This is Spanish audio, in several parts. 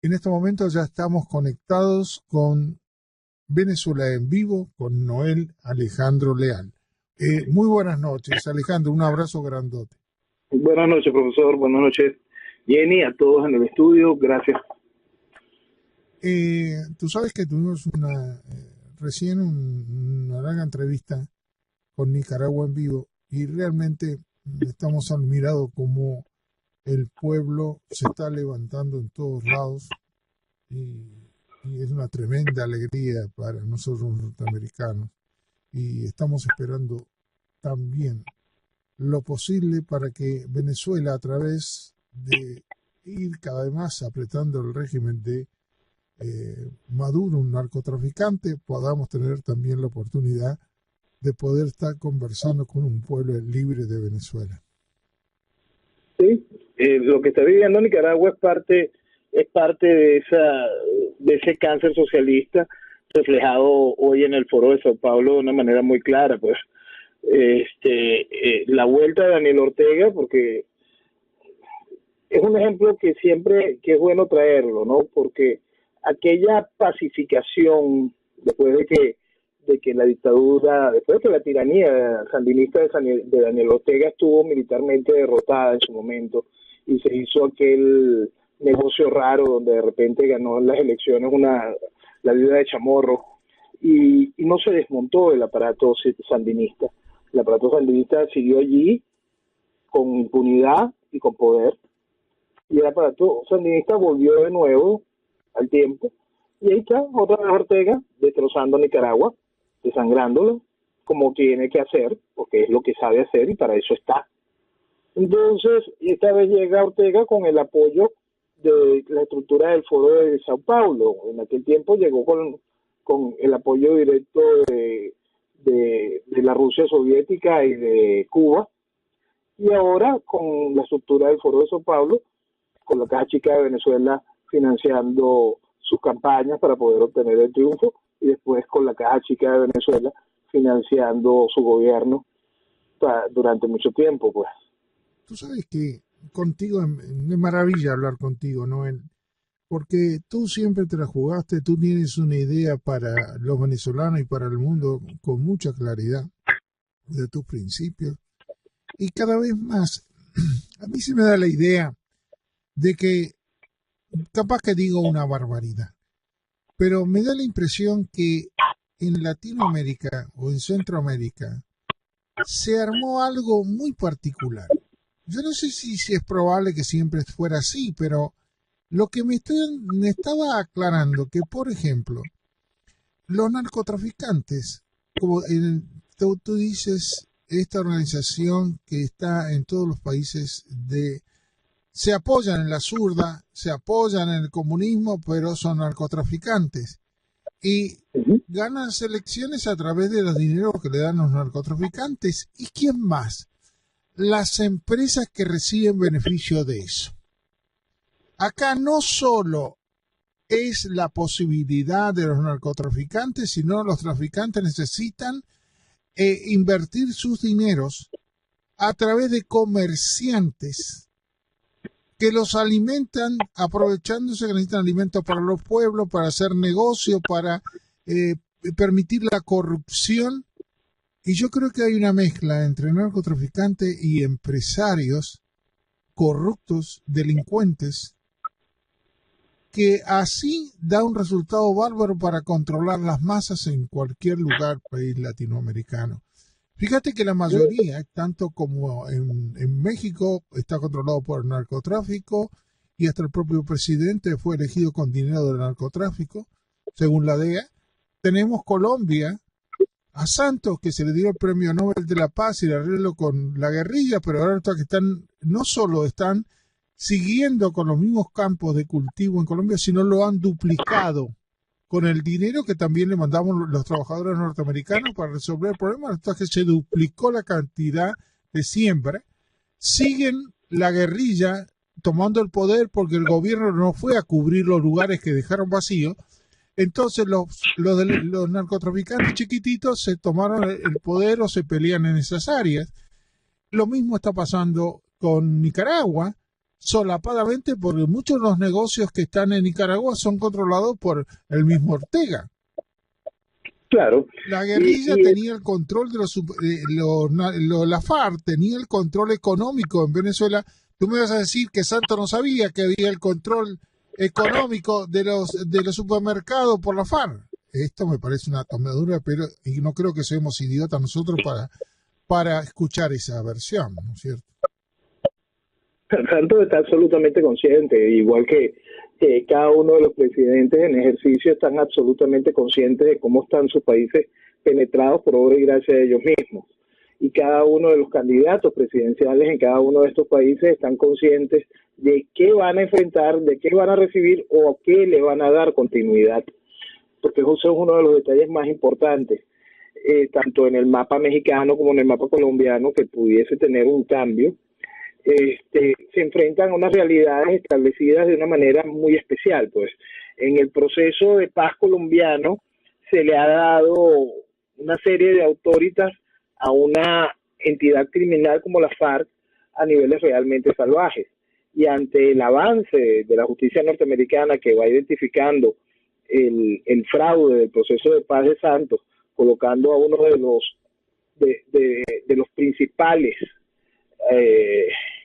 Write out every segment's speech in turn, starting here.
En este momento ya estamos conectados con Venezuela en vivo con Noel Alejandro Leal. Muy buenas noches, Alejandro, un abrazo grandote. Buenas noches, profesor. Buenas noches, Jenny, a todos en el estudio. Gracias. Tú sabes que tuvimos recién una larga entrevista con Nicaragua en vivo y realmente estamos admirados como el pueblo se está levantando en todos lados y es una tremenda alegría para nosotros los norteamericanos y estamos esperando también lo posible para que Venezuela, a través de ir cada vez más apretando el régimen de Maduro, un narcotraficante, podamos tener también la oportunidad de poder estar conversando con un pueblo libre de Venezuela. Sí, lo que está viviendo Nicaragua es parte de ese cáncer socialista reflejado hoy en el Foro de Sao Paulo de una manera muy clara, pues. La vuelta de Daniel Ortega, porque es un ejemplo que es bueno traerlo, ¿no? Porque aquella pacificación después de que la dictadura, después de que la tiranía sandinista de Daniel Ortega estuvo militarmente derrotada en su momento y se hizo aquel negocio raro donde de repente ganó en las elecciones la viuda de Chamorro y no se desmontó el aparato sandinista. El aparato sandinista siguió allí con impunidad y con poder, y el aparato sandinista volvió de nuevo al tiempo, y ahí está otra vez Ortega destrozando Nicaragua, desangrándola, como tiene que hacer, porque es lo que sabe hacer y para eso está. Entonces, esta vez llega Ortega con el apoyo de la estructura del Foro de Sao Paulo. En aquel tiempo llegó con el apoyo directo de la Rusia soviética y de Cuba, y ahora con la estructura del Foro de Sao Paulo, con la Caja Chica de Venezuela financiando sus campañas para poder obtener el triunfo, y después con la Caja Chica de Venezuela financiando su gobierno durante mucho tiempo, pues. Tú sabes que contigo es maravilla hablar contigo, Noel, porque tú siempre te la jugaste, tú tienes una idea para los venezolanos y para el mundo con mucha claridad de tus principios. Y cada vez más, a mí se me da la idea de que, capaz que digo una barbaridad, pero me da la impresión que en Latinoamérica o en Centroamérica se armó algo muy particular. Yo no sé si es probable que siempre fuera así, pero lo que me estaba aclarando que, por ejemplo, los narcotraficantes, como tú dices, esta organización que está en todos los países se apoyan en la zurda, se apoyan en el comunismo, pero son narcotraficantes. Y ganan elecciones a través de los dineros que le dan los narcotraficantes. ¿Y quién más? Las empresas que reciben beneficio de eso. Acá no solo es la posibilidad de los narcotraficantes, sino los traficantes necesitan invertir sus dineros a través de comerciantes que los alimentan aprovechándose que necesitan alimentos para los pueblos, para hacer negocio, para permitir la corrupción. Y yo creo que hay una mezcla entre narcotraficantes y empresarios corruptos, delincuentes, que así da un resultado bárbaro para controlar las masas en cualquier lugar, país latinoamericano. Fíjate que la mayoría, tanto como en México, está controlado por el narcotráfico y hasta el propio presidente fue elegido con dinero del narcotráfico, según la DEA. Tenemos Colombia, a Santos, que se le dio el premio Nobel de la Paz y el arreglo con la guerrilla, pero ahora que no solo están siguiendo con los mismos campos de cultivo en Colombia, sino lo han duplicado con el dinero que también le mandamos los trabajadores norteamericanos para resolver el problema, hasta que se duplicó la cantidad de siembra. Siguen la guerrilla tomando el poder porque el gobierno no fue a cubrir los lugares que dejaron vacíos. Entonces los narcotraficantes chiquititos se tomaron el poder o se pelean en esas áreas. Lo mismo está pasando con Nicaragua. solapadamente porque muchos de los negocios que están en Nicaragua son controlados por el mismo Ortega. Claro. La guerrilla tenía el control de la FARC tenía el control económico en Venezuela. Tú me vas a decir que Santos no sabía que había el control económico de los supermercados por la FARC. Esto me parece una tomadura, pero y no creo que seamos idiotas nosotros para escuchar esa versión, ¿no es cierto? Santos está absolutamente consciente, igual que cada uno de los presidentes en ejercicio están absolutamente conscientes de cómo están sus países penetrados por obra y gracia de ellos mismos. Y cada uno de los candidatos presidenciales en cada uno de estos países están conscientes de qué van a enfrentar, de qué van a recibir o a qué le van a dar continuidad. Porque eso es uno de los detalles más importantes, tanto en el mapa mexicano como en el mapa colombiano, que pudiese tener un cambio. Se enfrentan a unas realidades establecidas de una manera muy especial. Pues en el proceso de paz colombiano se le ha dado una serie de autoritas a una entidad criminal como la FARC a niveles realmente salvajes. Y ante el avance de la justicia norteamericana, que va identificando el fraude del proceso de paz de Santos, colocando a uno de los principales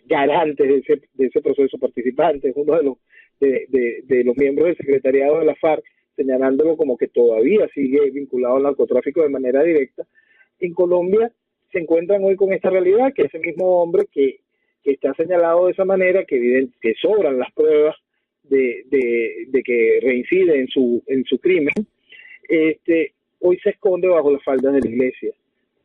garantes de ese proceso, participantes, uno de los miembros del secretariado de la FARC, señalándolo como que todavía sigue vinculado al narcotráfico de manera directa. En Colombia se encuentran hoy con esta realidad, que ese mismo hombre que está señalado de esa manera, que sobran las pruebas de que reincide en su crimen, hoy se esconde bajo las faldas de la iglesia.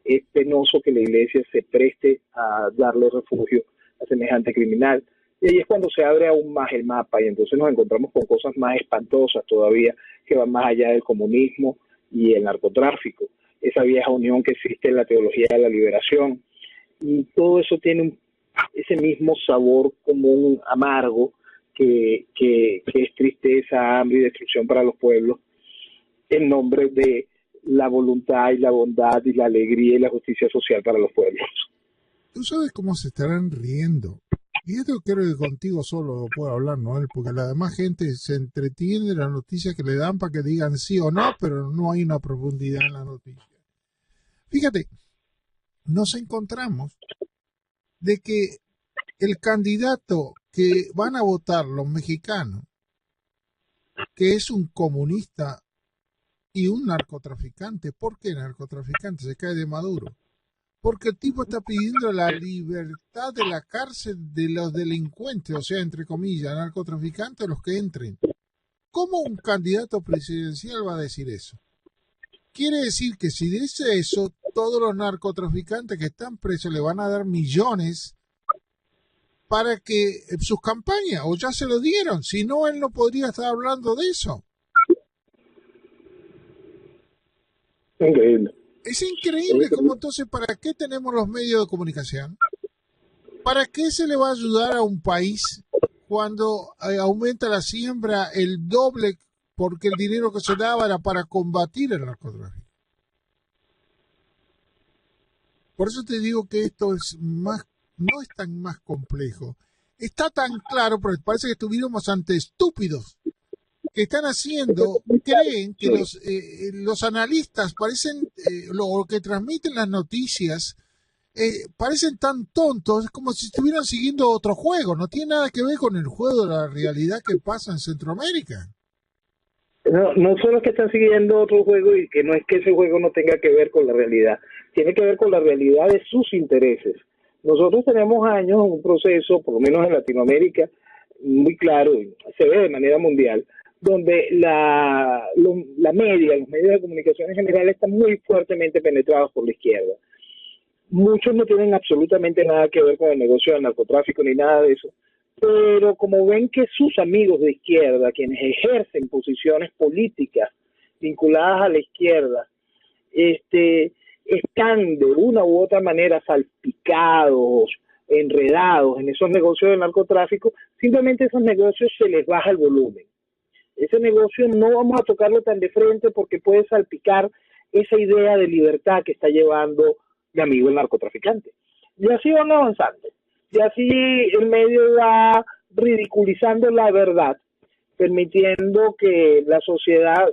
Es penoso que la iglesia se preste a darle refugio a semejante criminal. Y ahí es cuando se abre aún más el mapa, y entonces nos encontramos con cosas más espantosas todavía, que van más allá del comunismo y el narcotráfico, esa vieja unión que existe en la teología de la liberación, y todo eso tiene ese mismo sabor común amargo que es tristeza, hambre y destrucción para los pueblos, en nombre de la voluntad y la bondad y la alegría y la justicia social para los pueblos. Tú sabes cómo se estarán riendo. Y esto creo que contigo solo puedo hablar, Noel, porque la demás gente se entretiene de las noticias que le dan para que digan sí o no, pero no hay una profundidad en la noticia. Fíjate, nos encontramos de que el candidato que van a votar los mexicanos, que es un comunista y un narcotraficante. ¿Por qué narcotraficante? Se cae de Maduro. Porque el tipo está pidiendo la libertad de la cárcel de los delincuentes, o sea, entre comillas, narcotraficantes, los que entren. ¿Cómo un candidato presidencial va a decir eso? Quiere decir que si dice eso, todos los narcotraficantes que están presos le van a dar millones para que sus campañas, o ya se lo dieron, si no, él no podría estar hablando de eso. Increíble. Es increíble como entonces, ¿para qué tenemos los medios de comunicación? ¿Para qué se le va a ayudar a un país cuando aumenta la siembra el doble porque el dinero que se daba era para combatir el narcotráfico? Por eso te digo que esto es más, no es tan más complejo. Está tan claro, pero parece que estuviéramos ante estúpidos que están haciendo, creen que los analistas parecen, lo que transmiten las noticias, parecen tan tontos, como si estuvieran siguiendo otro juego. No tiene nada que ver con el juego de la realidad que pasa en Centroamérica. No solo es que están siguiendo otro juego, y que no es que ese juego no tenga que ver con la realidad, tiene que ver con la realidad de sus intereses. Nosotros tenemos años en un proceso, por lo menos en Latinoamérica, muy claro, se ve de manera mundial, donde los medios de comunicación en general están muy fuertemente penetrados por la izquierda. Muchos no tienen absolutamente nada que ver con el negocio del narcotráfico ni nada de eso, pero como ven que sus amigos de izquierda, quienes ejercen posiciones políticas vinculadas a la izquierda, están de una u otra manera salpicados, enredados en esos negocios del narcotráfico, simplemente esos negocios se les baja el volumen. Ese negocio no vamos a tocarlo tan de frente porque puede salpicar esa idea de libertad que está llevando de amigo el narcotraficante. Y así van avanzando. Y así el medio va ridiculizando la verdad, permitiendo que la sociedad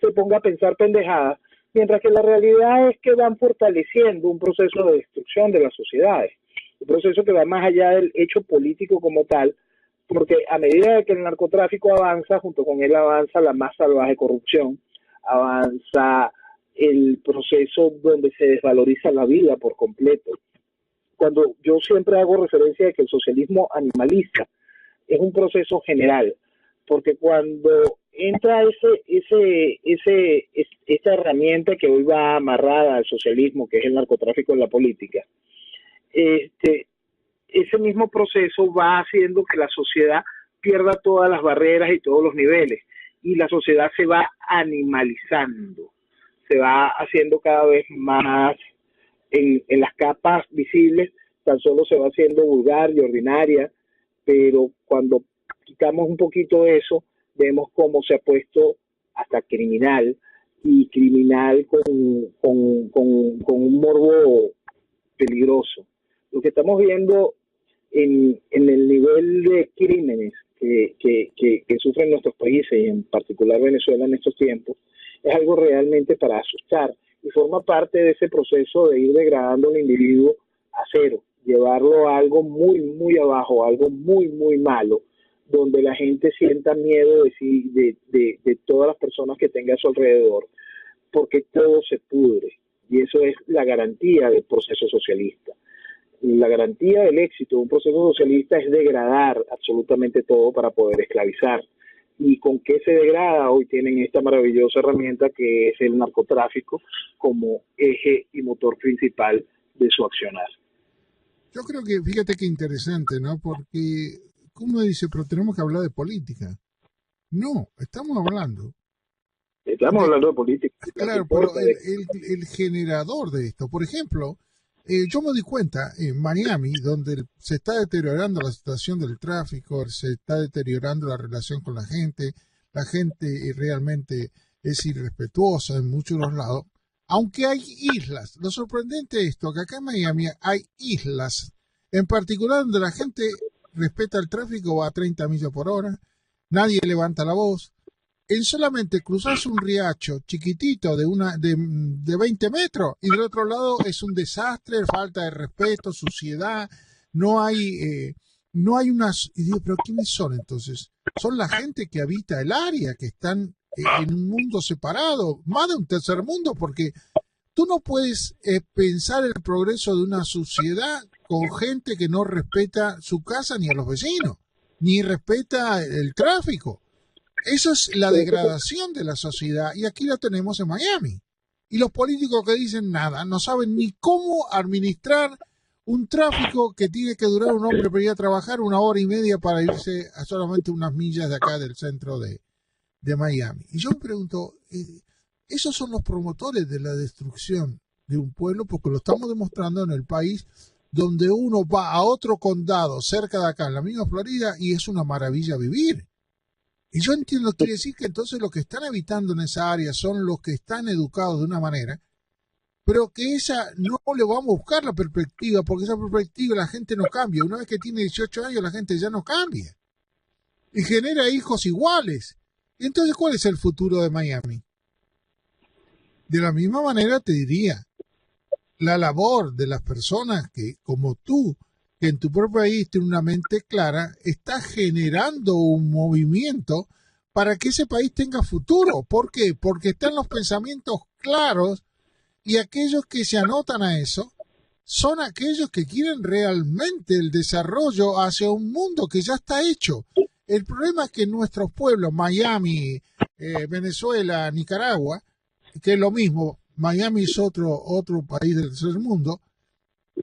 se ponga a pensar pendejadas, mientras que la realidad es que van fortaleciendo un proceso de destrucción de las sociedades, un proceso que va más allá del hecho político como tal, porque a medida que el narcotráfico avanza, junto con él avanza la más salvaje corrupción, avanza el proceso donde se desvaloriza la vida por completo. Cuando yo siempre hago referencia de que el socialismo animaliza, es un proceso general, porque cuando entra esta herramienta que hoy va amarrada al socialismo, que es el narcotráfico en la política, ese mismo proceso va haciendo que la sociedad pierda todas las barreras y todos los niveles, y la sociedad se va animalizando, se va haciendo cada vez más en las capas visibles, tan solo se va haciendo vulgar y ordinaria, pero cuando quitamos un poquito de eso, vemos cómo se ha puesto hasta criminal, y criminal con un morbo peligroso. Lo que estamos viendo en el nivel de crímenes que sufren nuestros países, y en particular Venezuela en estos tiempos, es algo realmente para asustar, y forma parte de ese proceso de ir degradando al individuo a cero, llevarlo a algo muy, muy abajo, algo muy, muy malo, donde la gente sienta miedo de todas las personas que tenga a su alrededor, porque todo se pudre, y eso es la garantía del proceso socialista. La garantía del éxito de un proceso socialista es degradar absolutamente todo para poder esclavizar. ¿Y con qué se degrada? Hoy tienen esta maravillosa herramienta que es el narcotráfico como eje y motor principal de su accionar. Yo creo que, fíjate qué interesante, ¿no? Porque uno dice, pero tenemos que hablar de política. No, estamos hablando hablando de política. Claro, pero el generador de esto, por ejemplo, yo me di cuenta en Miami, donde se está deteriorando la situación del tráfico, se está deteriorando la relación con la gente realmente es irrespetuosa en muchos de los lados, aunque hay islas. Lo sorprendente es esto, que acá en Miami hay islas, en particular donde la gente respeta el tráfico, va a 30 millas por hora, nadie levanta la voz. En solamente cruzarse un riacho chiquitito de 20 metros, y del otro lado es un desastre, falta de respeto, suciedad, no hay unas... Y digo, pero ¿quiénes son entonces? Son la gente que habita el área, que están en un mundo separado, más de un tercer mundo, porque tú no puedes pensar el progreso de una sociedad con gente que no respeta su casa ni a los vecinos, ni respeta el tráfico. Eso es la degradación de la sociedad, y aquí la tenemos en Miami. Y los políticos que dicen nada, no saben ni cómo administrar un tráfico que tiene que durar un hombre para ir a trabajar 1 hora y media para irse a solamente unas millas de acá del centro de Miami. Y yo me pregunto, esos son los promotores de la destrucción de un pueblo, porque lo estamos demostrando en el país donde uno va a otro condado cerca de acá, en la misma Florida, y es una maravilla vivir. Y yo entiendo, quiere decir que entonces los que están habitando en esa área son los que están educados de una manera, pero que esa no le vamos a buscar la perspectiva, porque esa perspectiva la gente no cambia. Una vez que tiene 18 años la gente ya no cambia. Y genera hijos iguales. Y entonces, ¿cuál es el futuro de Miami? De la misma manera te diría, la labor de las personas que, como tú, que en tu propio país tiene una mente clara, está generando un movimiento para que ese país tenga futuro. ¿Por qué? Porque están los pensamientos claros, y aquellos que se anotan a eso son aquellos que quieren realmente el desarrollo hacia un mundo que ya está hecho. El problema es que nuestros pueblos, Miami, Venezuela, Nicaragua, que es lo mismo, Miami es otro país del tercer mundo,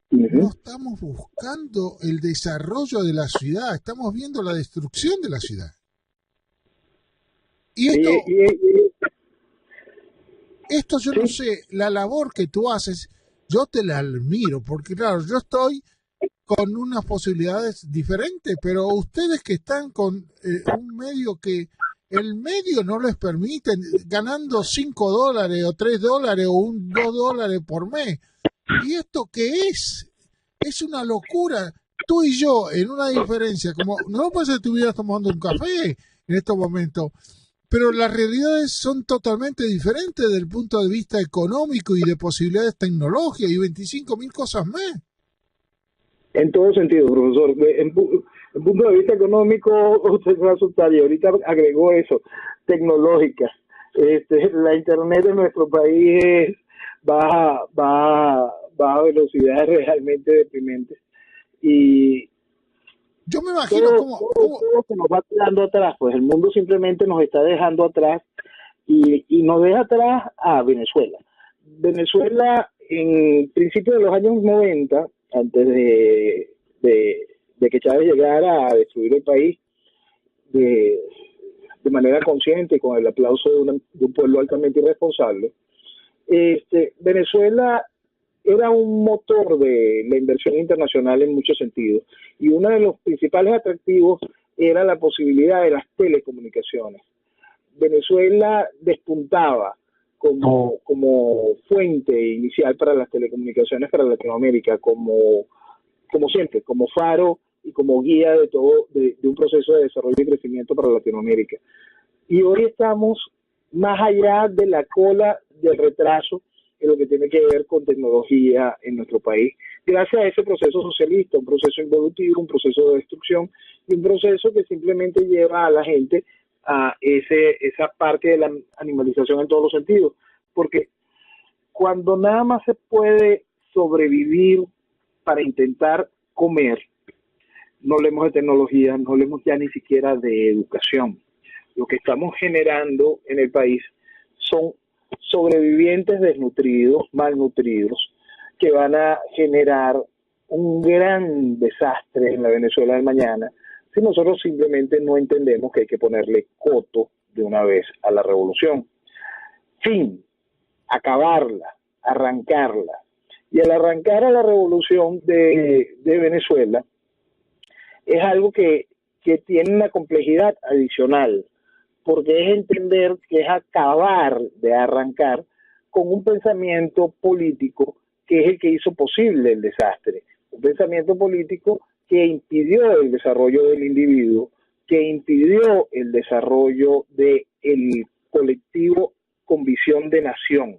no estamos buscando el desarrollo de la ciudad, estamos viendo la destrucción de la ciudad. Y esto yo no sé, la labor que tú haces, yo te la admiro, porque claro, yo estoy con unas posibilidades diferentes, pero ustedes que están con un medio que el medio no les permite, ganando $5 o $3 o $2 por mes. ¿Y esto qué es? Es una locura. tú y yo en una diferencia, como no puede ser que estuvieras tomando un café en estos momentos, pero las realidades son totalmente diferentes desde el punto de vista económico y de posibilidades tecnológicas y 25.000 cosas más. En todo sentido, profesor. En punto de vista económico, usted se va a asustar y ahorita agregó eso, tecnológica. La internet en nuestro país es baja velocidad, realmente deprimente. Y yo me imagino todo se nos va quedando atrás, pues el mundo simplemente nos está dejando atrás y nos deja atrás a Venezuela. Venezuela, en principio de los años 90, antes de que Chávez llegara a destruir el país de, de manera consciente y con el aplauso de un pueblo altamente irresponsable, Venezuela era un motor de la inversión internacional en muchos sentidos y uno de los principales atractivos era la posibilidad de las telecomunicaciones. Venezuela despuntaba como fuente inicial para las telecomunicaciones para Latinoamérica, como siempre, como faro y como guía de un proceso de desarrollo y crecimiento para Latinoamérica. Y hoy estamos más allá de la cola del retraso en lo que tiene que ver con tecnología en nuestro país, gracias a ese proceso socialista, un proceso involutivo, un proceso de destrucción y un proceso que simplemente lleva a la gente a esa parte de la animalización en todos los sentidos, porque cuando nada más se puede sobrevivir para intentar comer, no hablemos de tecnología, no hablemos ya ni siquiera de educación. Lo que estamos generando en el país son sobrevivientes desnutridos, malnutridos, que van a generar un gran desastre en la Venezuela del mañana si nosotros simplemente no entendemos que hay que ponerle coto de una vez a la revolución. Fin, acabarla, arrancarla. Y al arrancar a la revolución de Venezuela, es algo que tiene una complejidad adicional, porque es entender que es acabar de arrancar con un pensamiento político que es el que hizo posible el desastre, un pensamiento político que impidió el desarrollo del individuo, que impidió el desarrollo del colectivo con visión de nación,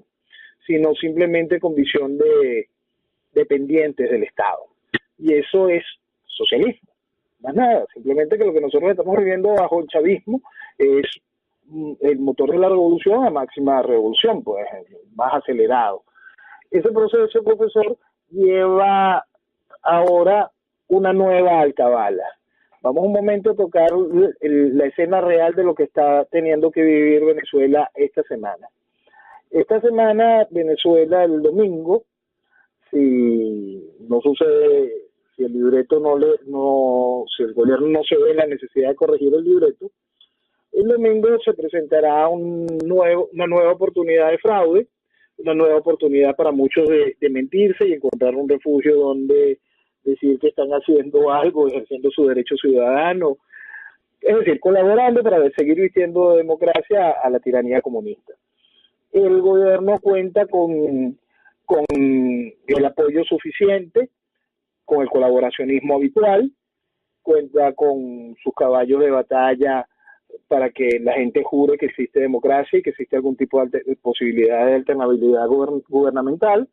sino simplemente con visión de dependientes del Estado. Y eso es socialismo. Más nada, simplemente que lo que nosotros estamos viviendo bajo el chavismo es el motor de la revolución a máxima revolución, pues más acelerado. Ese proceso, profesor, lleva ahora una nueva alcabala. Vamos un momento a tocar la escena real de lo que está teniendo que vivir Venezuela esta semana. Esta semana, Venezuela, el domingo, si no sucede, si el libreto si el gobierno no se ve la necesidad de corregir el libreto, el domingo se presentará una nueva oportunidad de fraude, una nueva oportunidad para muchos de mentirse y encontrar un refugio donde decir que están haciendo algo, ejerciendo su derecho ciudadano, es decir, colaborando para seguir vistiendo democracia a la tiranía comunista. El gobierno cuenta con el apoyo suficiente, con el colaboracionismo habitual, cuenta con sus caballos de batalla para que la gente jure que existe democracia y que existe algún tipo de posibilidad de alternabilidad gubernamental.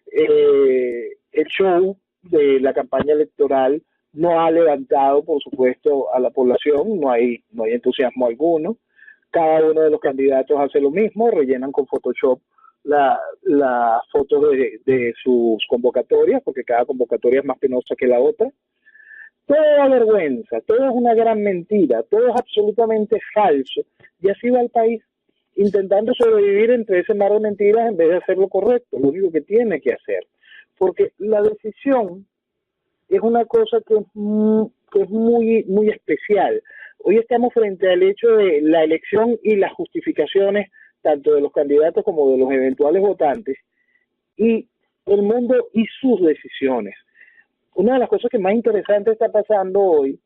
El show de la campaña electoral no ha levantado, por supuesto, a la población, no hay entusiasmo alguno. Cada uno de los candidatos hace lo mismo, rellenan con Photoshop las fotos de sus convocatorias, porque cada convocatoria es más penosa que la otra. Todo es vergüenza, todo es una gran mentira, todo es absolutamente falso. Y así va el país, intentando sobrevivir entre ese mar de mentiras en vez de hacer lo correcto, lo único que tiene que hacer. Porque la decisión es una cosa que es muy, muy especial. Hoy estamos frente al hecho de la elección y las justificaciones tanto de los candidatos como de los eventuales votantes, y el mundo y sus decisiones. Una de las cosas que más interesante está pasando hoy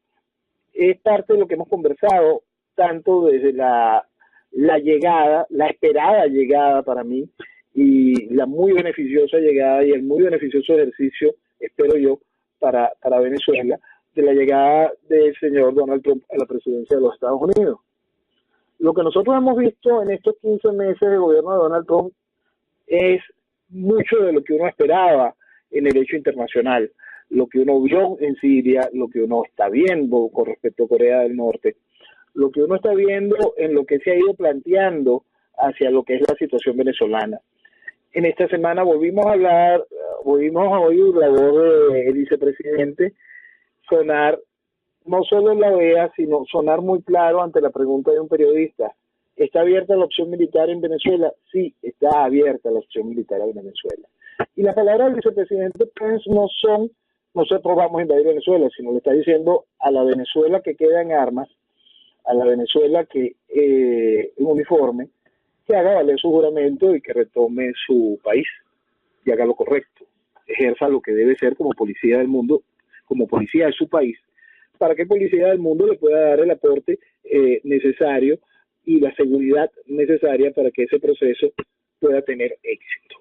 es parte de lo que hemos conversado, tanto desde la llegada, la esperada llegada para mí, y la muy beneficiosa llegada y el muy beneficioso ejercicio, espero yo, para Venezuela de la llegada del señor Donald Trump a la presidencia de los Estados Unidos. Lo que nosotros hemos visto en estos 15 meses de gobierno de Donald Trump es mucho de lo que uno esperaba en el derecho internacional, lo que uno vio en Siria, lo que uno está viendo con respecto a Corea del Norte, lo que uno está viendo en lo que se ha ido planteando hacia lo que es la situación venezolana. En esta semana volvimos a oír la voz del vicepresidente sonar no solo en la OEA, sino sonar muy claro ante la pregunta de un periodista. ¿Está abierta la opción militar en Venezuela? Sí, está abierta la opción militar en Venezuela. Y las palabras del vicepresidente Pence no son nosotros vamos a invadir Venezuela, sino le está diciendo a la Venezuela que queda en armas, a la Venezuela que en uniforme, que haga valer su juramento y que retome su país y haga lo correcto, ejerza lo que debe ser como policía del mundo, como policía de su país, para que el policía del mundo le pueda dar el aporte necesario y la seguridad necesaria para que ese proceso pueda tener éxito.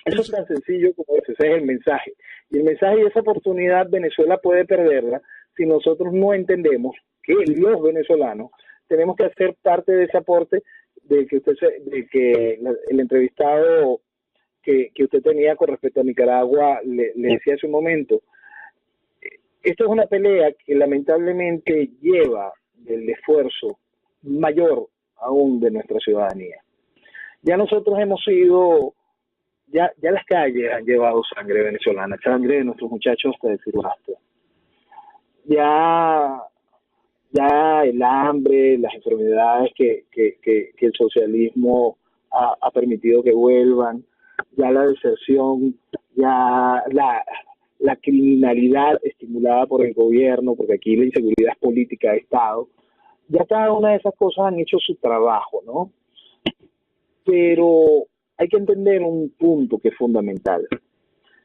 Eso es tan sencillo como eso, ese es el mensaje. Y el mensaje y esa oportunidad Venezuela puede perderla si nosotros no entendemos que los venezolanos tenemos que hacer parte de ese aporte de que el entrevistado que usted tenía con respecto a Nicaragua le decía hace un momento. Esto es una pelea que lamentablemente lleva el esfuerzo mayor aún de nuestra ciudadanía. Ya nosotros hemos sido, ya las calles han llevado sangre venezolana, sangre de nuestros muchachos hasta decir basta. Ya el hambre, las enfermedades que el socialismo ha permitido que vuelvan, ya la deserción, ya la criminalidad estimulada por el gobierno, porque aquí la inseguridad es política de Estado, ya cada una de esas cosas han hecho su trabajo, ¿no? Pero hay que entender un punto que es fundamental.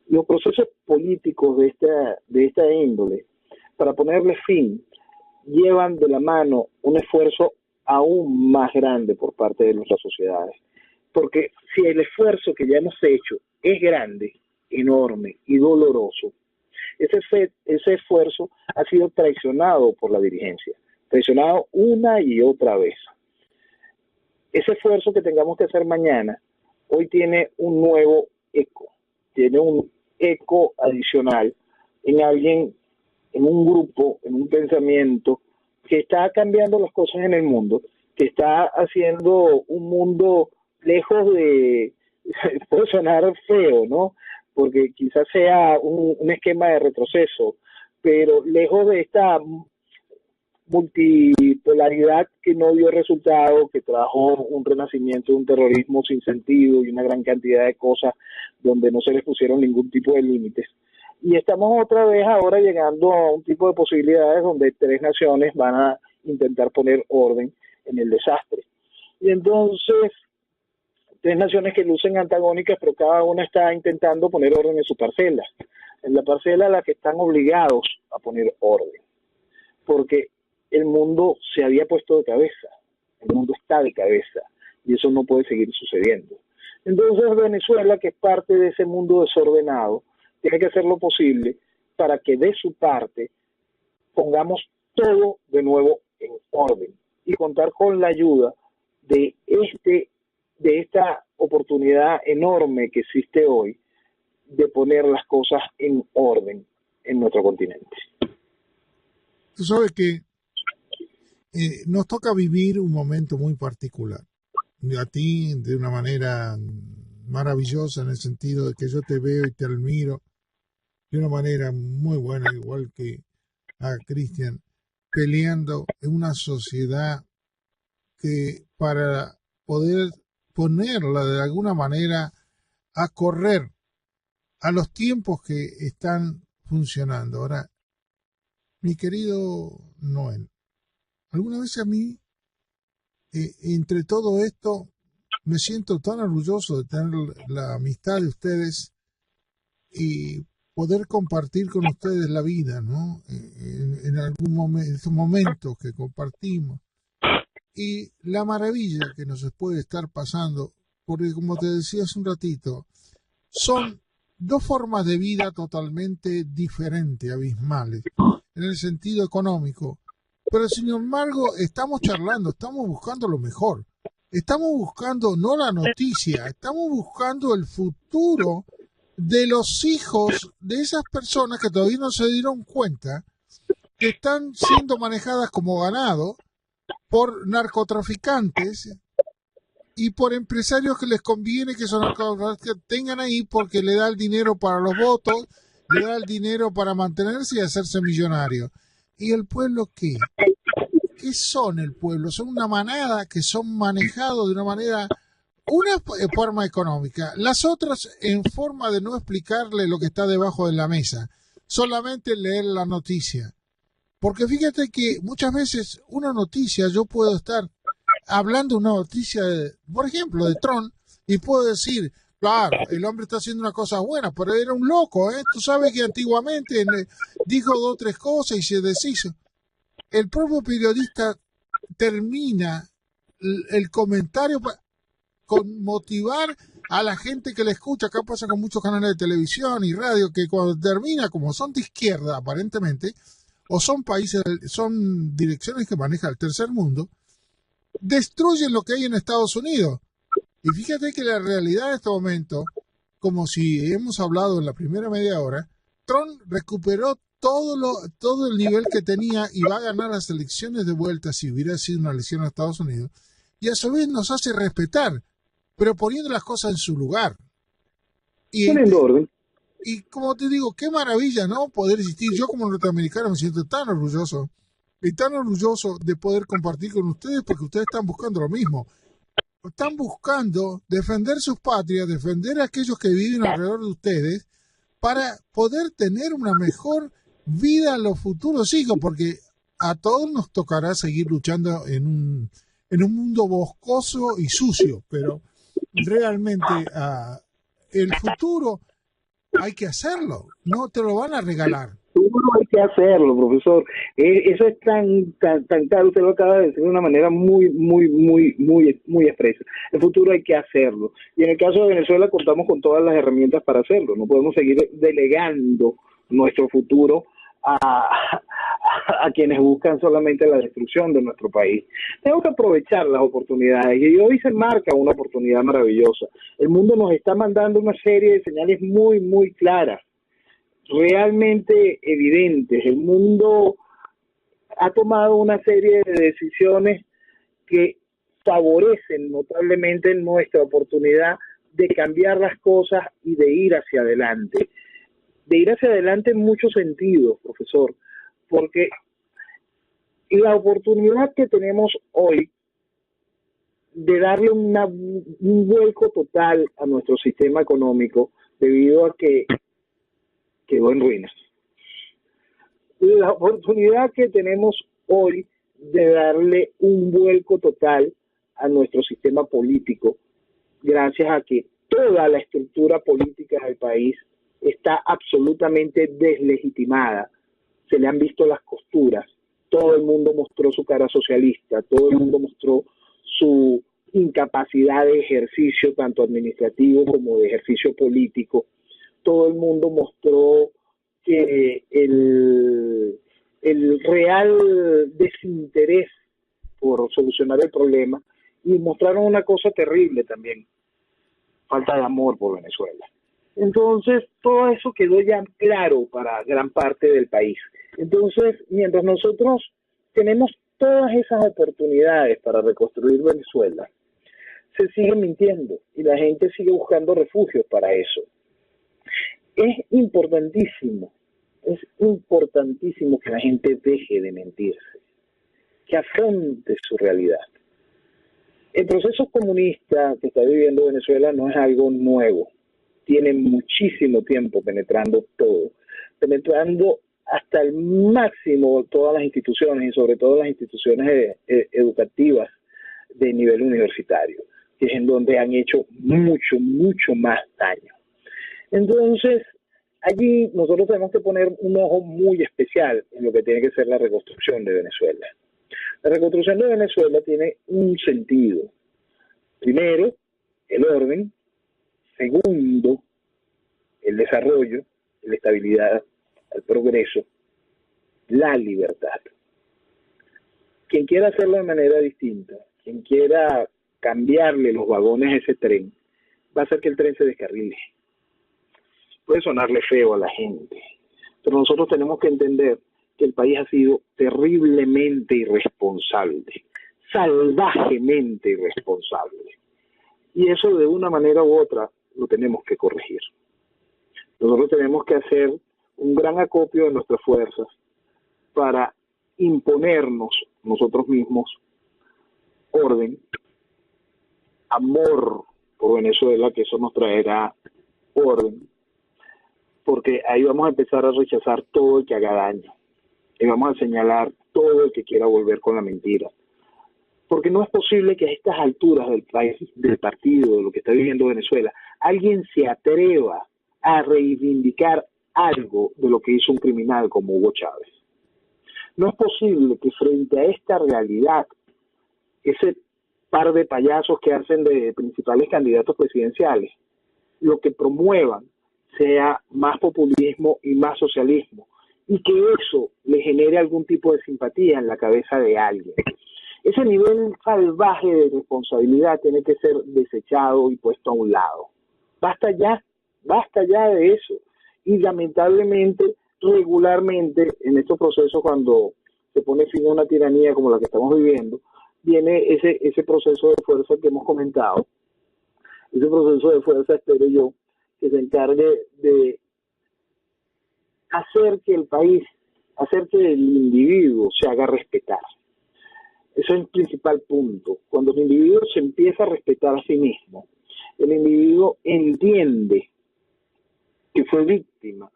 Los procesos políticos de esta índole, para ponerle fin, llevan de la mano un esfuerzo aún más grande por parte de nuestras sociedades. Porque si el esfuerzo que ya hemos hecho es grande, enorme y doloroso, ese esfuerzo ha sido traicionado por la dirigencia, traicionado una y otra vez. Ese esfuerzo que tengamos que hacer mañana, hoy tiene un nuevo eco, tiene un eco adicional en alguien, en un grupo, en un pensamiento que está cambiando las cosas en el mundo, que está haciendo un mundo lejos de, puede sonar feo, ¿no? Porque quizás sea un esquema de retroceso, pero lejos de esta multipolaridad que no dio resultado, que trajo un renacimiento de un terrorismo sin sentido y una gran cantidad de cosas donde no se les pusieron ningún tipo de límites. Y estamos otra vez ahora llegando a un tipo de posibilidades donde tres naciones van a intentar poner orden en el desastre. Y entonces, tres naciones que lucen antagónicas, pero cada una está intentando poner orden en su parcela. En la parcela a la que están obligados a poner orden. Porque el mundo se había puesto de cabeza. El mundo está de cabeza. Y eso no puede seguir sucediendo. Entonces Venezuela, que es parte de ese mundo desordenado, tiene que hacer lo posible para que de su parte pongamos todo de nuevo en orden y contar con la ayuda de esta oportunidad enorme que existe hoy de poner las cosas en orden en nuestro continente. Tú sabes que nos toca vivir un momento muy particular. A ti de una manera maravillosa en el sentido de que yo te veo y te admiro de una manera muy buena, igual que a Cristian, peleando en una sociedad que para poder ponerla de alguna manera a correr a los tiempos que están funcionando. Ahora, mi querido Noel, alguna vez a mí, entre todo esto, me siento tan orgulloso de tener la amistad de ustedes y poder compartir con ustedes la vida, ¿no? En algún momento, estos momentos que compartimos y la maravilla que nos puede estar pasando, porque como te decía hace un ratito, son dos formas de vida totalmente diferentes, abismales, en el sentido económico. Pero sin embargo, estamos charlando, estamos buscando lo mejor. Estamos buscando no la noticia, estamos buscando el futuro de los hijos de esas personas que todavía no se dieron cuenta que están siendo manejadas como ganado por narcotraficantes y por empresarios que les conviene que esos narcotraficantes tengan ahí porque le da el dinero para los votos, le da el dinero para mantenerse y hacerse millonario. ¿Y el pueblo qué? ¿Qué son el pueblo? Son una manada que son manejados de una manera, una forma económica, las otras en forma de no explicarle lo que está debajo de la mesa, solamente leer la noticia. Porque fíjate que muchas veces una noticia, yo puedo estar hablando de una noticia, por ejemplo, de Trump, y puedo decir, claro, el hombre está haciendo una cosa buena, pero era un loco, ¿eh? Tú sabes que antiguamente dijo dos o tres cosas y se deshizo. El propio periodista termina el comentario con motivar a la gente que le escucha. Acá pasa con muchos canales de televisión y radio que cuando termina, como son de izquierda aparentemente, o son países, son direcciones que maneja el tercer mundo, destruyen lo que hay en Estados Unidos. Y fíjate que la realidad en este momento, como si hemos hablado en la primera media hora, Trump recuperó todo el nivel que tenía y va a ganar las elecciones de vuelta si hubiera sido una elección en Estados Unidos, y a su vez nos hace respetar, pero poniendo las cosas en su lugar. Poniendo orden. Y como te digo, qué maravilla, ¿no? Poder existir. Yo como norteamericano me siento tan orgulloso y tan orgulloso de poder compartir con ustedes porque ustedes están buscando lo mismo. Están buscando defender sus patrias, defender a aquellos que viven alrededor de ustedes para poder tener una mejor vida en los futuros hijos, porque a todos nos tocará seguir luchando en un mundo boscoso y sucio, pero realmente el futuro hay que hacerlo, no te lo van a regalar. Hay que hacerlo, profesor. Eso es tan claro, usted lo acaba de decir de una manera muy expresa. El futuro hay que hacerlo. Y en el caso de Venezuela contamos con todas las herramientas para hacerlo. No podemos seguir delegando nuestro futuro a quienes buscan solamente la destrucción de nuestro país. Tenemos que aprovechar las oportunidades y hoy se marca una oportunidad maravillosa. El mundo nos está mandando una serie de señales muy claras, realmente evidentes. El mundo ha tomado una serie de decisiones que favorecen notablemente nuestra oportunidad de cambiar las cosas y de ir hacia adelante. De ir hacia adelante en muchos sentidos, profesor, porque la oportunidad que tenemos hoy de darle un vuelco total a nuestro sistema económico debido a que quedó en ruinas. La oportunidad que tenemos hoy de darle un vuelco total a nuestro sistema político, gracias a que toda la estructura política del país está absolutamente deslegitimada. Se le han visto las costuras. Todo el mundo mostró su cara socialista, todo el mundo mostró su incapacidad de ejercicio tanto administrativo como de ejercicio político. Todo el mundo mostró que el real desinterés por solucionar el problema, y mostraron una cosa terrible también, falta de amor por Venezuela. Entonces, todo eso quedó ya claro para gran parte del país. Entonces, mientras nosotros tenemos todas esas oportunidades para reconstruir Venezuela, se sigue mintiendo y la gente sigue buscando refugios para eso. Es importantísimo que la gente deje de mentirse, que afronte su realidad. El proceso comunista que está viviendo Venezuela no es algo nuevo. Tiene muchísimo tiempo penetrando todo, penetrando hasta el máximo todas las instituciones y sobre todo las instituciones educativas de nivel universitario, que es en donde han hecho mucho más daño. Entonces, allí nosotros tenemos que poner un ojo muy especial en lo que tiene que ser la reconstrucción de Venezuela. La reconstrucción de Venezuela tiene un sentido. Primero, el orden. Segundo, el desarrollo, la estabilidad, el progreso, la libertad. Quien quiera hacerlo de manera distinta, quien quiera cambiarle los vagones a ese tren, va a hacer que el tren se descarrile. Puede sonarle feo a la gente, pero nosotros tenemos que entender que el país ha sido terriblemente irresponsable, salvajemente irresponsable. Y eso de una manera u otra lo tenemos que corregir. Nosotros tenemos que hacer un gran acopio de nuestras fuerzas para imponernos nosotros mismos orden, amor por Venezuela, que eso nos traerá orden, porque ahí vamos a empezar a rechazar todo el que haga daño y vamos a señalar todo el que quiera volver con la mentira. Porque no es posible que a estas alturas del país, del partido, de lo que está viviendo Venezuela, alguien se atreva a reivindicar algo de lo que hizo un criminal como Hugo Chávez. No es posible que frente a esta realidad, ese par de payasos que hacen de principales candidatos presidenciales, lo que promuevan sea más populismo y más socialismo, y que eso le genere algún tipo de simpatía en la cabeza de alguien. Ese nivel salvaje de responsabilidad tiene que ser desechado y puesto a un lado. Basta ya de eso. Y lamentablemente, regularmente, en estos procesos, cuando se pone fin a una tiranía como la que estamos viviendo, viene ese proceso de fuerza que hemos comentado. Ese proceso de fuerza, espero yo, que se encargue de hacer que el país, hacer que el individuo se haga respetar. Eso es el principal punto. Cuando el individuo se empieza a respetar a sí mismo, el individuo entiende que fue víctima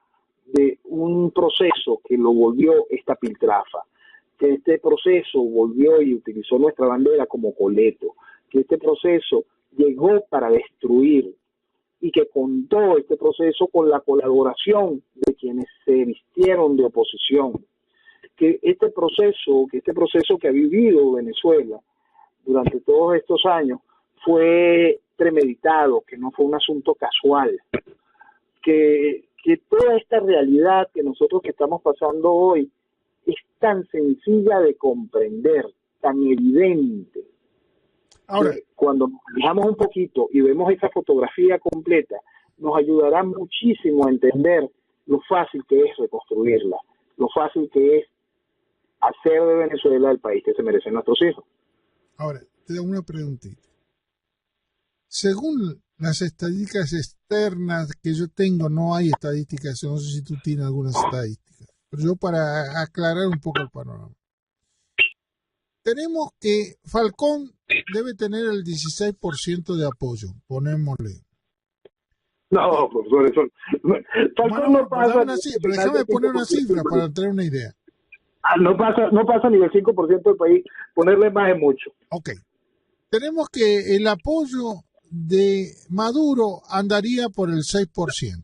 de un proceso que lo volvió esta piltrafa, que este proceso volvió y utilizó nuestra bandera como coleto, que este proceso llegó para destruir y que contó este proceso con la colaboración de quienes se vistieron de oposición. Que este proceso que ha vivido Venezuela durante todos estos años fue premeditado, que no fue un asunto casual, que toda esta realidad que nosotros que estamos pasando hoy es tan sencilla de comprender, tan evidente. Ahora, que cuando nos alejamos un poquito y vemos esa fotografía completa, nos ayudará muchísimo a entender lo fácil que es reconstruirla, lo fácil que es hacer de Venezuela el país que se merecen nuestros hijos. Ahora, te hago una preguntita. Según las estadísticas externas que yo tengo, no hay estadísticas, no sé si tú tienes algunas estadísticas, pero yo para aclarar un poco el panorama. Tenemos que Falcón debe tener el 16% de apoyo, ponémosle. No, profesor, eso... Falcón no pasa... Pero déjame poner una cifra para tener una idea. No pasa ni el 5% del país, ponerle más es mucho. Ok. Tenemos que el apoyo de Maduro andaría por el 6%,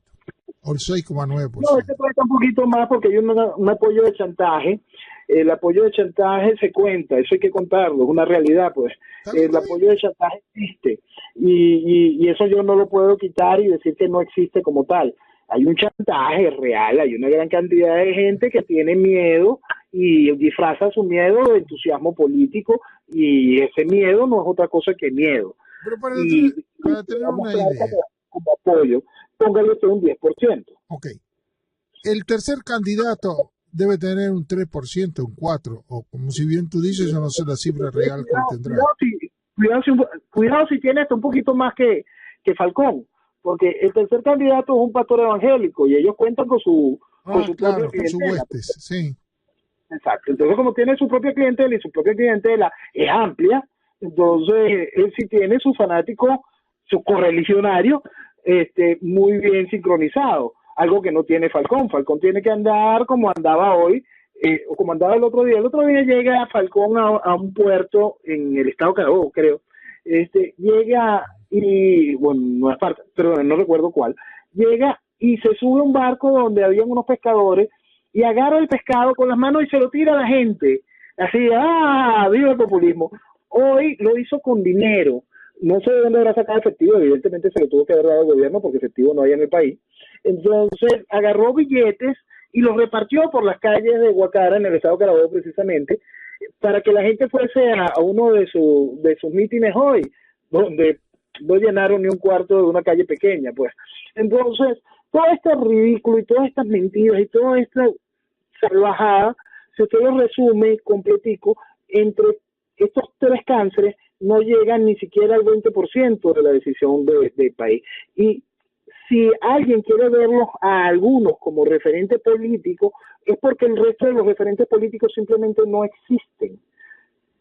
o el 6,9%. No, este puede estar un poquito más porque hay un apoyo de chantaje. El apoyo de chantaje se cuenta, eso hay que contarlo, es una realidad, pues. El apoyo de chantaje existe y eso yo no lo puedo quitar y decir que no existe como tal. Hay un chantaje real, hay una gran cantidad de gente que tiene miedo y disfraza su miedo de entusiasmo político y ese miedo no es otra cosa que miedo. Pero para tener una idea. Como apoyo, póngale usted un 10%. Ok. El tercer candidato debe tener un 3%, un 4%, o como si bien tú dices, yo no sé la cifra real que tendrá. Cuidado si tiene hasta un poquito más que Falcón, porque el tercer candidato es un pastor evangélico y ellos cuentan con su propia clientela. Sí. Exacto. Entonces, como tiene su propia clientela y su propia clientela es amplia, entonces él sí tiene su fanático, su correligionario, muy bien sincronizado. Algo que no tiene Falcón. Falcón tiene que andar como andaba hoy, o como andaba el otro día. El otro día llega Falcón a un puerto en el estado de Carabobo, creo. Llega y, bueno, no es parte, pero no recuerdo cuál. Llega y se sube a un barco donde habían unos pescadores y agarra el pescado con las manos y se lo tira a la gente. Así, viva el populismo. Hoy lo hizo con dinero. No sé de dónde habrá sacado efectivo, evidentemente se lo tuvo que haber dado al gobierno porque efectivo no hay en el país. Entonces agarró billetes y los repartió por las calles de Guacara, en el estado de Carabobo precisamente, para que la gente fuese a uno de sus mítines hoy, donde no llenaron ni un cuarto de una calle pequeña, pues. Entonces, todo este ridículo y todas estas mentiras y toda esta salvajada, si usted lo resume completico, entre estos tres cánceres no llegan ni siquiera al 20% de la decisión del país. Y si alguien quiere verlos a algunos como referente político, es porque el resto de los referentes políticos simplemente no existen.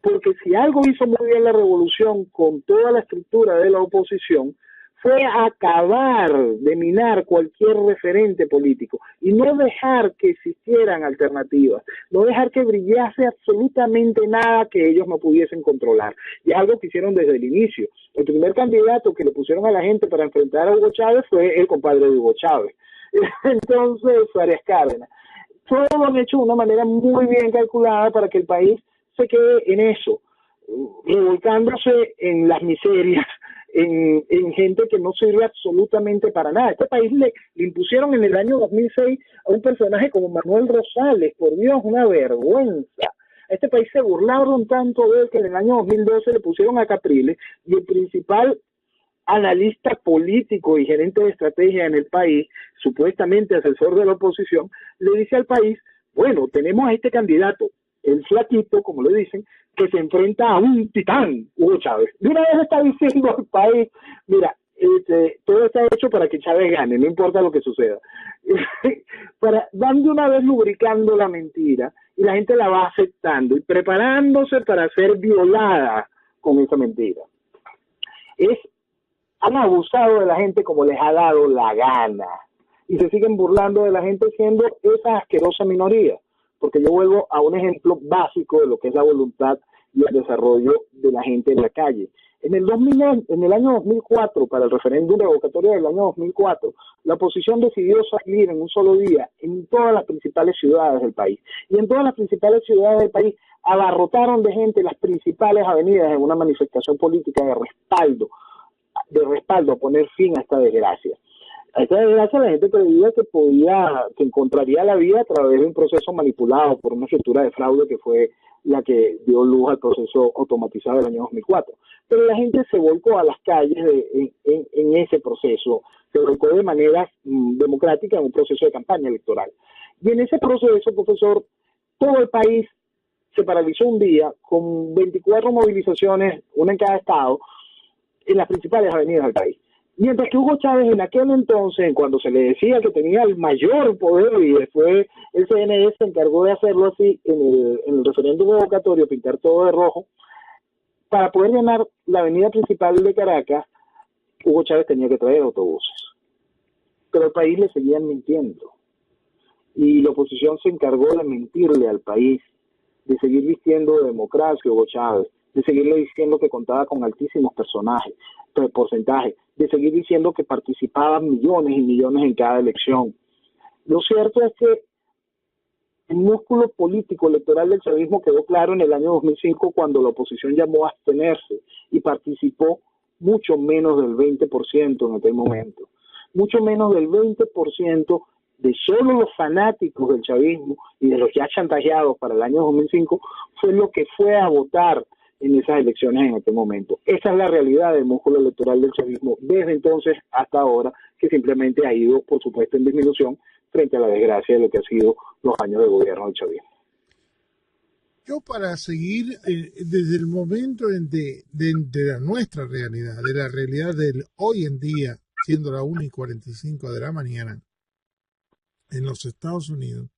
Porque si algo hizo muy bien la revolución con toda la estructura de la oposición, fue acabar de minar cualquier referente político y no dejar que existieran alternativas, no dejar que brillase absolutamente nada que ellos no pudiesen controlar. Y es algo que hicieron desde el inicio. El primer candidato que le pusieron a la gente para enfrentar a Hugo Chávez fue el compadre de Hugo Chávez. Entonces, fue Arias Cárdenas. Todo lo han hecho de una manera muy bien calculada para que el país se quede en eso, revolcándose en las miserias, en gente que no sirve absolutamente para nada. Este país le impusieron en el año 2006 a un personaje como Manuel Rosales, por Dios, una vergüenza. A este país se burlaron tanto de él que en el año 2012 le pusieron a Capriles, y el principal analista político y gerente de estrategia en el país, supuestamente asesor de la oposición, le dice al país, bueno, tenemos a este candidato, el flaquito, como le dicen, que se enfrenta a un titán, Hugo Chávez. De una vez está diciendo al país, mira, todo está hecho para que Chávez gane, no importa lo que suceda. Van de una vez lubricando la mentira y la gente la va aceptando y preparándose para ser violada con esa mentira. Han abusado de la gente como les ha dado la gana y se siguen burlando de la gente siendo esa asquerosa minoría. Porque yo vuelvo a un ejemplo básico de lo que es la voluntad y el desarrollo de la gente en la calle. En el año 2004, para el referéndum revocatorio del año 2004, la oposición decidió salir en un solo día en todas las principales ciudades del país. Y en todas las principales ciudades del país abarrotaron de gente las principales avenidas en una manifestación política de respaldo a poner fin a esta desgracia. A esta desgracia la gente creía que encontraría la vía a través de un proceso manipulado por una estructura de fraude que fue la que dio luz al proceso automatizado del año 2004. Pero la gente se volcó a las calles en ese proceso, se volcó de manera democrática en un proceso de campaña electoral. Y en ese proceso, profesor, todo el país se paralizó un día con 24 movilizaciones, una en cada estado, en las principales avenidas del país. Mientras que Hugo Chávez en aquel entonces, cuando se le decía que tenía el mayor poder, y después el CNE se encargó de hacerlo así en el referéndum revocatorio, pintar todo de rojo, para poder ganar la avenida principal de Caracas, Hugo Chávez tenía que traer autobuses. Pero al país le seguían mintiendo. Y la oposición se encargó de mentirle al país, de seguir vistiendo de democracia Hugo Chávez, de seguirle diciendo que contaba con altísimos porcentajes, de seguir diciendo que participaban millones y millones en cada elección. Lo cierto es que el músculo político electoral del chavismo quedó claro en el año 2005 cuando la oposición llamó a abstenerse y participó mucho menos del 20% en aquel momento. Mucho menos del 20% de solo los fanáticos del chavismo y de los ya chantajeados para el año 2005 fue lo que fue a votar en esas elecciones en aquel momento. Esa es la realidad del músculo electoral del chavismo desde entonces hasta ahora, que simplemente ha ido, por supuesto, en disminución frente a la desgracia de lo que han sido los años de gobierno del chavismo. Yo, para seguir desde el momento de nuestra realidad, de la realidad del hoy en día, siendo la 1:45 de la mañana en los Estados Unidos,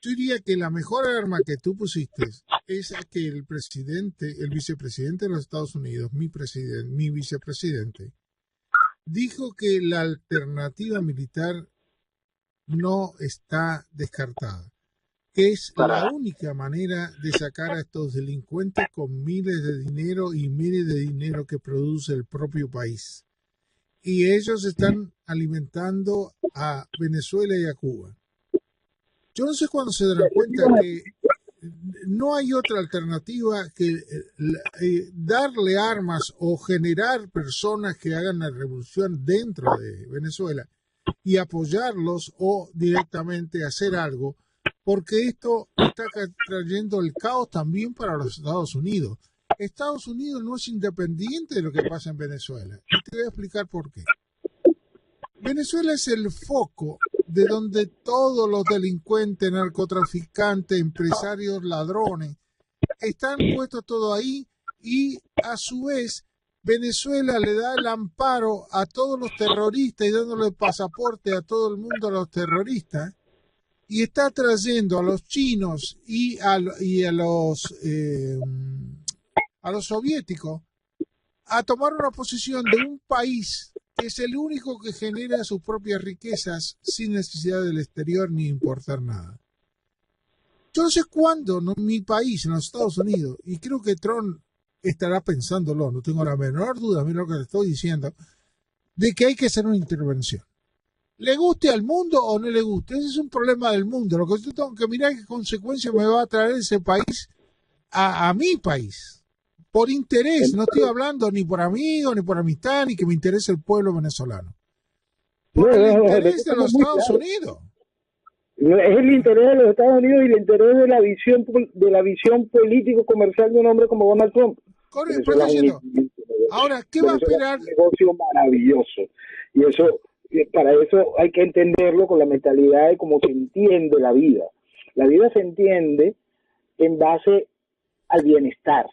yo diría que la mejor arma que tú pusiste es que el vicepresidente de los Estados Unidos, mi vicepresidente, dijo que la alternativa militar no está descartada, que es la única manera de sacar a estos delincuentes con miles de dinero y miles de dinero que produce el propio país. Y ellos están alimentando a Venezuela y a Cuba. Yo no sé cuándo se darán cuenta que no hay otra alternativa que darle armas o generar personas que hagan la revolución dentro de Venezuela, y apoyarlos o directamente hacer algo, porque esto está trayendo el caos también para los Estados Unidos. Estados Unidos no es independiente de lo que pasa en Venezuela. Y te voy a explicar por qué. Venezuela es el foco de donde todos los delincuentes, narcotraficantes, empresarios, ladrones, están puestos todo ahí, y a su vez Venezuela le da el amparo a todos los terroristas y dándole pasaporte a todo el mundo a los terroristas, y está trayendo a los chinos y a los soviéticos a tomar una posición de un país que es el único que genera sus propias riquezas sin necesidad del exterior ni importar nada. Yo no sé cuándo mi país, en los Estados Unidos, y creo que Trump estará pensándolo, no tengo la menor duda, mira lo que le estoy diciendo, de que hay que hacer una intervención. ¿Le guste al mundo o no le guste? Ese es un problema del mundo. Lo que yo tengo que mirar es qué consecuencias me va a traer ese país a mi país. Por interés, no estoy hablando ni por amigos, ni por amistad, ni que me interese el pueblo venezolano. Por el interés de los Estados Unidos. Es el interés de los Estados Unidos y el interés de la visión político-comercial de un hombre como Donald Trump. Correcto, ahora, ¿qué va a esperar? Es un negocio maravilloso. Y eso, para eso hay que entenderlo con la mentalidad de cómo se entiende la vida. La vida se entiende en base al bienestar.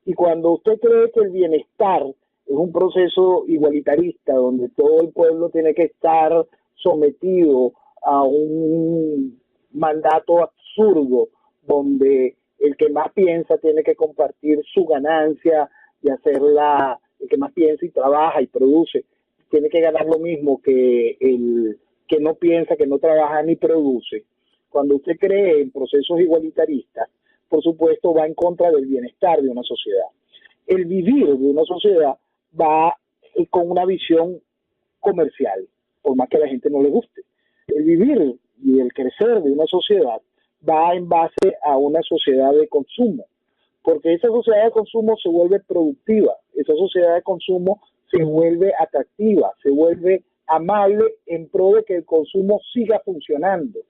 Y cuando usted cree que el bienestar es un proceso igualitarista, donde todo el pueblo tiene que estar sometido a un mandato absurdo, donde el que más piensa tiene que compartir su ganancia y hacerla, el que más piensa y trabaja y produce, tiene que ganar lo mismo que el que no piensa, que no trabaja ni produce. Cuando usted cree en procesos igualitaristas, por supuesto va en contra del bienestar de una sociedad. El vivir de una sociedad va con una visión comercial, por más que a la gente no le guste. El vivir y el crecer de una sociedad va en base a una sociedad de consumo, porque esa sociedad de consumo se vuelve productiva, esa sociedad de consumo se vuelve atractiva, se vuelve amable en pro de que el consumo siga funcionando,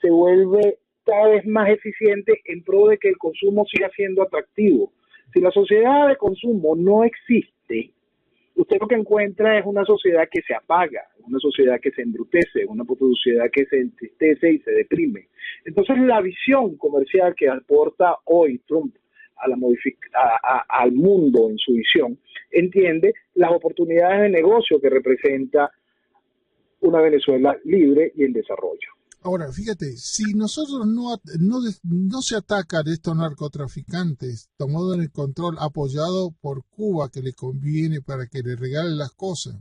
se vuelve cada vez más eficiente en pro de que el consumo siga siendo atractivo. Si la sociedad de consumo no existe, usted lo que encuentra es una sociedad que se apaga, una sociedad que se embrutece, una sociedad que se entristece y se deprime. Entonces la visión comercial que aporta hoy Trump al mundo en su visión, entiende las oportunidades de negocio que representa una Venezuela libre y en desarrollo. Ahora, fíjate, si nosotros no se atacan a estos narcotraficantes tomados en el control, apoyado por Cuba, que le conviene para que le regalen las cosas,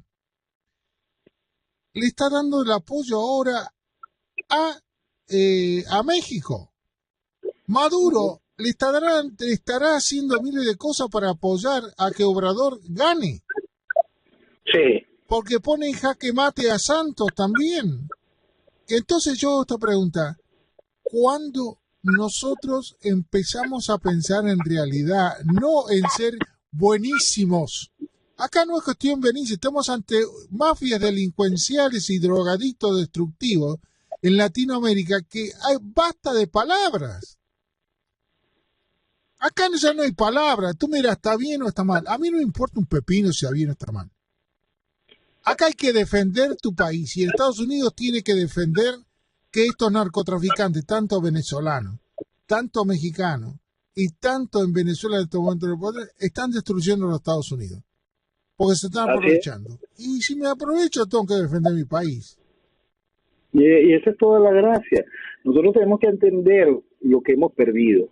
le está dando el apoyo ahora a México. Maduro le estará haciendo miles de cosas para apoyar a que Obrador gane. Sí. Porque pone en jaque mate a Santos también. Entonces yo esta pregunta, ¿cuándo nosotros empezamos a pensar en realidad, no en ser buenísimos? Acá no es cuestión buenísima, estamos ante mafias delincuenciales y drogadictos destructivos en Latinoamérica que basta de palabras. Acá ya no hay palabras, tú miras, está bien o está mal. A mí no me importa un pepino si está bien o está mal. Acá hay que defender tu país y Estados Unidos tiene que defender que estos narcotraficantes, tanto venezolanos, tanto mexicanos y tanto en Venezuela en este momento del poder, están destruyendo a los Estados Unidos porque se están aprovechando. Y si me aprovecho, tengo que defender mi país. Y esa es toda la gracia. Nosotros tenemos que entender lo que hemos perdido.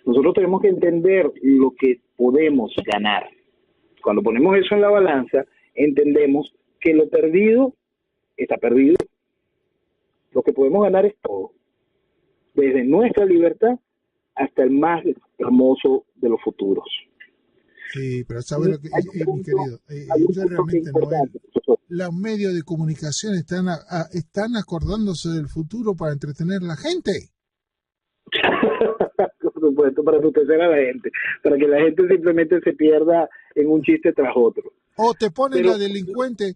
Nosotros tenemos que entender lo que podemos ganar. Cuando ponemos eso en la balanza, entendemos que lo perdido está perdido. Lo que podemos ganar es todo, desde nuestra libertad hasta el más hermoso de los futuros. Sí, pero ¿sabes lo que, mi querido? Realmente no es. Los medios de comunicación están acordándose del futuro para entretener a la gente. Por supuesto, para entristecer a la gente, para que la gente simplemente se pierda en un chiste tras otro. O te ponen Pero la delincuente,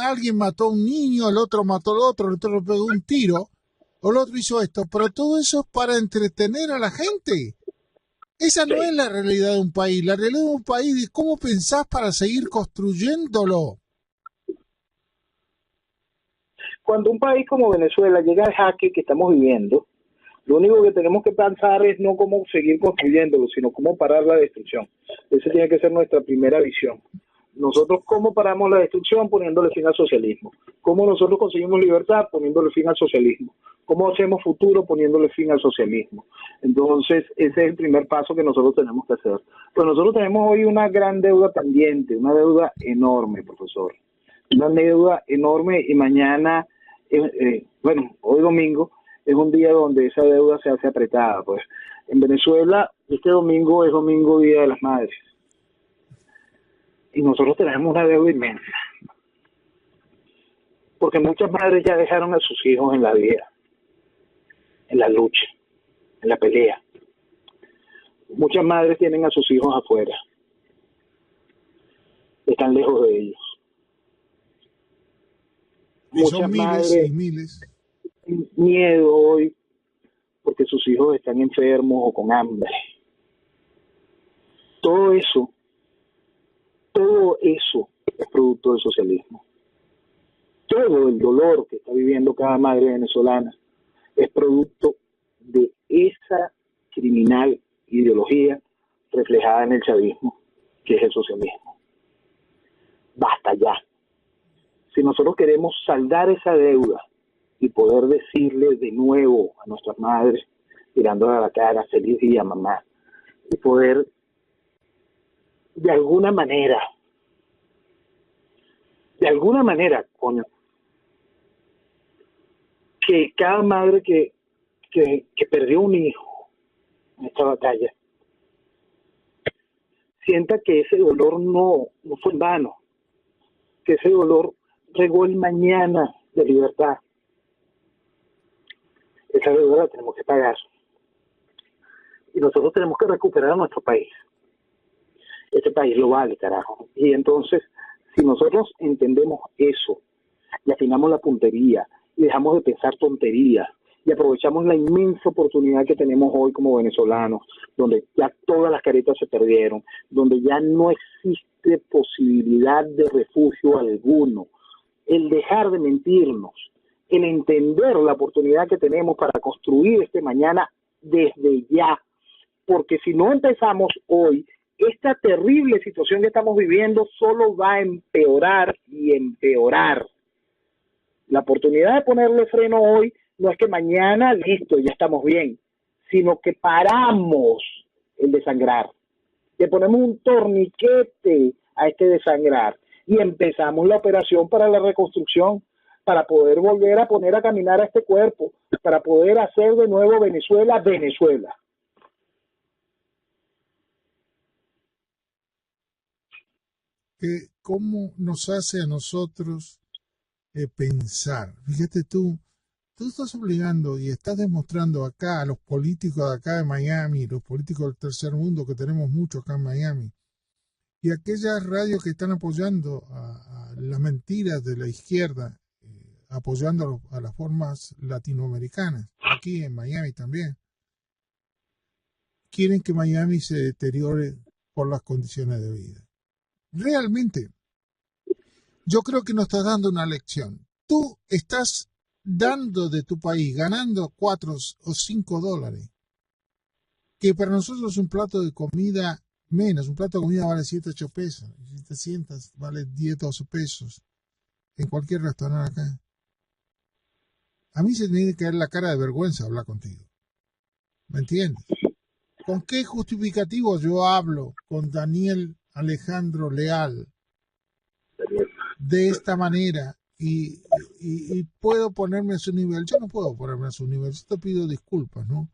alguien mató a un niño, el otro mató al otro, el otro le pegó un tiro, o el otro hizo esto, pero todo eso es para entretener a la gente. Esa no es sí, la realidad de un país. La realidad de un país es cómo pensás para seguir construyéndolo. cuando un país como Venezuela llega al jaque que estamos viviendo, lo único que tenemos que pensar es no cómo seguir construyéndolo, sino cómo parar la destrucción. Esa tiene que ser nuestra primera visión. Nosotros, ¿cómo paramos la destrucción? Poniéndole fin al socialismo. ¿Cómo nosotros conseguimos libertad? Poniéndole fin al socialismo. ¿Cómo hacemos futuro? Poniéndole fin al socialismo. Entonces, ese es el primer paso que nosotros tenemos que hacer. Pues nosotros tenemos hoy una gran deuda pendiente, una deuda enorme, profesor. Una deuda enorme y mañana, bueno, hoy domingo, es un día donde esa deuda se hace apretada. Pues en Venezuela, este domingo es domingo Día de las Madres. Y nosotros tenemos una deuda inmensa. Porque muchas madres ya dejaron a sus hijos en la vida, en la lucha, en la pelea. Muchas madres tienen a sus hijos afuera. Están lejos de ellos. Y son Muchas miles y madres miles. tienen miedo hoy porque sus hijos están enfermos o con hambre. Todo eso es producto del socialismo. Todo el dolor que está viviendo cada madre venezolana es producto de esa criminal ideología reflejada en el chavismo, que es el socialismo. Basta ya. Si nosotros queremos saldar esa deuda y poder decirle de nuevo a nuestras madres, mirándola a la cara, feliz día, mamá, y poder de alguna manera, coño, que cada madre que perdió un hijo en esta batalla sienta que ese dolor no fue en vano, que ese dolor regó el mañana de libertad. Esa deuda la tenemos que pagar. Y nosotros tenemos que recuperar a nuestro país. Este país lo vale, carajo. Y entonces, si nosotros entendemos eso, y afinamos la puntería, y dejamos de pensar tonterías, y aprovechamos la inmensa oportunidad que tenemos hoy como venezolanos, donde ya todas las caretas se perdieron, donde ya no existe posibilidad de refugio alguno, el dejar de mentirnos, el entender la oportunidad que tenemos para construir este mañana desde ya, porque si no empezamos hoy, esta terrible situación que estamos viviendo solo va a empeorar y empeorar. La oportunidad de ponerle freno hoy no es que mañana, listo, ya estamos bien, sino que paramos el desangrar, le ponemos un torniquete a este desangrar y empezamos la operación para la reconstrucción, para poder volver a poner a caminar a este cuerpo, para poder hacer de nuevo Venezuela, Venezuela. ¿Cómo nos hace a nosotros pensar? Fíjate tú estás obligando y estás demostrando acá a los políticos de acá de Miami, los políticos del tercer mundo, que tenemos mucho acá en Miami, y aquellas radios que están apoyando a las mentiras de la izquierda, apoyando a las formas latinoamericanas, aquí en Miami también, quieren que Miami se deteriore por las condiciones de vida. Realmente, yo creo que nos estás dando una lección. Tú estás dando de tu país, ganando $4 o $5, que para nosotros es un plato de comida menos. Un plato de comida vale 7, 8 pesos. Si te sientas, vale 10, 12 pesos en cualquier restaurante acá. A mí se me tiene que caer la cara de vergüenza hablar contigo. ¿Me entiendes? ¿Con qué justificativo yo hablo con Daniel Alejandro Leal de esta manera y puedo ponerme a su nivel? Yo no puedo ponerme a su nivel. Yo te pido disculpas, ¿no?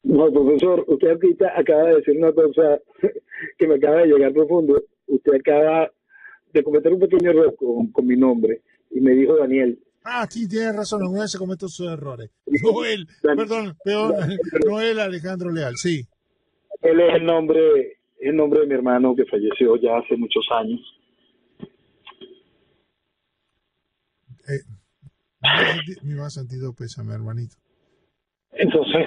No, profesor, usted ahorita acaba de decir una cosa que me acaba de llegar profundo. Usted acaba de cometer un pequeño error con mi nombre y me dijo Daniel. Ah, sí, tienes razón, alguna vez se cometen sus errores. Noel, perdón, peor, Noel Alejandro Leal, sí. Él es el nombre Es el nombre de mi hermano que falleció ya hace muchos años. Mi más sentido pésame, hermanito. Entonces,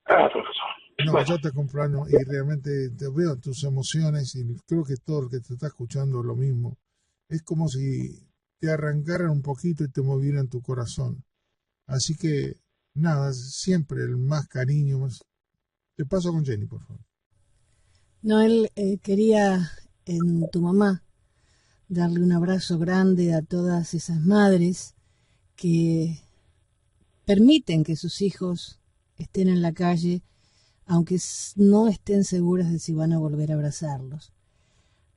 profesor. No, Bueno, yo te comprendo y realmente te veo tus emociones y creo que todo el que te está escuchando lo mismo. Es como si te arrancaran un poquito y te movieran tu corazón. Así que, nada, siempre el más cariño. Te paso con Jenny, por favor. Noel, quería en tu mamá darle un abrazo grande a todas esas madres que permiten que sus hijos estén en la calle, aunque no estén seguras de si van a volver a abrazarlos.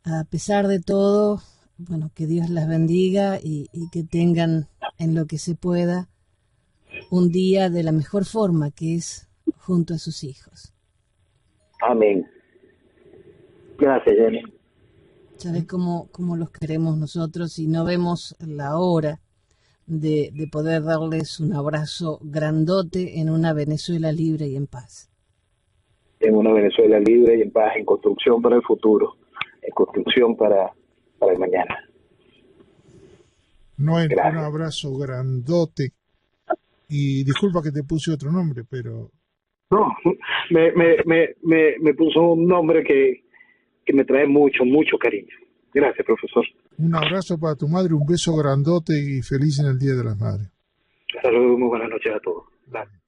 A pesar de todo, bueno, que Dios las bendiga y que tengan en lo que se pueda un día de la mejor forma, que es junto a sus hijos. amén. Gracias, Jenny. ¿Sabes cómo los queremos nosotros y no vemos la hora de poder darles un abrazo grandote en una Venezuela libre y en paz? En una Venezuela libre y en paz, en construcción para el futuro, en construcción para el mañana. Noel, Gracias. un abrazo grandote. Y disculpa que te puse otro nombre, pero... No, me puso un nombre que me trae mucho, mucho cariño. Gracias, profesor. Un abrazo para tu madre, un beso grandote y feliz en el Día de las Madres. Saludos, muy buenas noches a todos. Gracias.